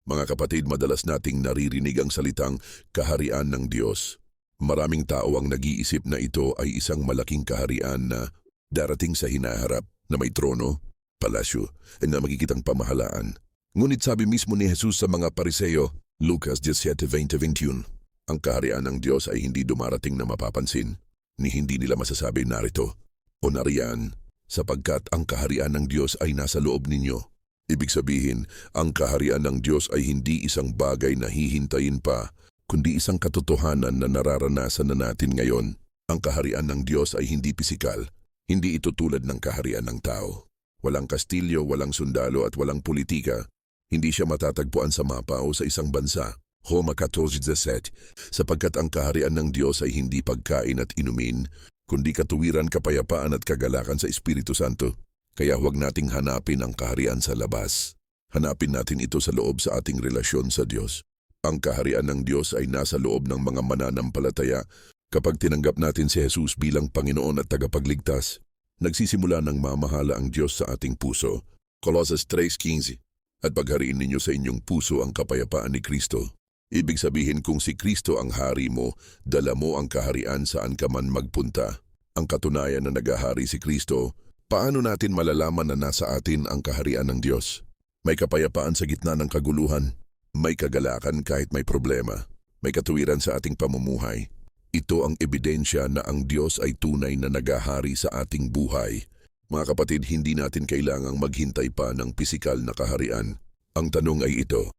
Mga kapatid, madalas nating naririnig ang salitang kaharian ng Diyos. Maraming tao ang nag-iisip na ito ay isang malaking kaharian na darating sa hinaharap na may trono, palasyo, at na makikitang pamahalaan. Ngunit sabi mismo ni Jesus sa mga Pariseo, Lucas 17:20-21, ang kaharian ng Diyos ay hindi dumarating na mapapansin, ni hindi nila masasabi narito o nariyan, sapagkat ang kaharian ng Diyos ay nasa loob ninyo. Ibig sabihin, ang kaharian ng Diyos ay hindi isang bagay na hihintayin pa, kundi isang katotohanan na nararanasan na natin ngayon. Ang kaharian ng Diyos ay hindi pisikal, hindi ito tulad ng kaharian ng tao. Walang kastilyo, walang sundalo at walang politika. Hindi siya matatagpuan sa mapa o sa isang bansa. Roma 14:17, sapagkat ang kaharian ng Diyos ay hindi pagkain at inumin, kundi katuwiran, kapayapaan at kagalakan sa Espiritu Santo. Kaya huwag nating hanapin ang kaharian sa labas. Hanapin natin ito sa loob sa ating relasyon sa Diyos. Ang kaharian ng Diyos ay nasa loob ng mga mananampalataya kapag tinanggap natin si Jesus bilang Panginoon at tagapagligtas. Nagsisimula ng mamahala ang Diyos sa ating puso. Colossus 3:15, at paghariin ninyo sa inyong puso ang kapayapaan ni Kristo. Ibig sabihin, kung si Kristo ang hari mo, dala mo ang kaharian saan ka man magpunta. Ang katunayan na nagahari si Kristo. Paano natin malalaman na nasa atin ang kaharian ng Diyos? May kapayapaan sa gitna ng kaguluhan. May kagalakan kahit may problema. May katuwiran sa ating pamumuhay. Ito ang ebidensya na ang Diyos ay tunay na nagahari sa ating buhay. Mga kapatid, hindi natin kailangang maghintay pa ng pisikal na kaharian. Ang tanong ay ito,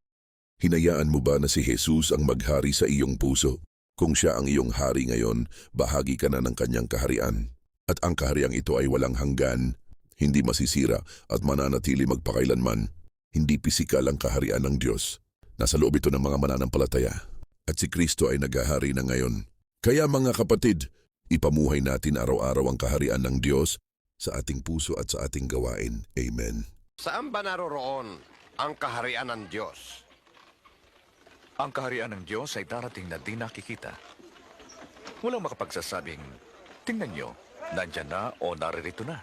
hinayaan mo ba na si Jesus ang maghari sa iyong puso? Kung siya ang iyong hari ngayon, bahagi ka na ng kanyang kaharian. At ang kahariang ito ay walang hanggan, hindi masisira at mananatili magpakailanman. Hindi pisikal ang kaharian ng Diyos. Nasa loob ito ng mga mananampalataya. At si Kristo ay naghahari na ngayon. Kaya mga kapatid, ipamuhay natin araw-araw ang kaharian ng Diyos sa ating puso at sa ating gawain. Amen. Saan ba naroroon ang kaharian ng Diyos? Ang kaharian ng Diyos ay darating na di nakikita. Walang makapagsasabing, tingnan nyo, nandyan na o naririto na.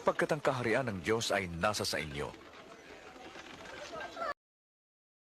Pagkat ang kaharian ng Diyos ay nasa sa inyo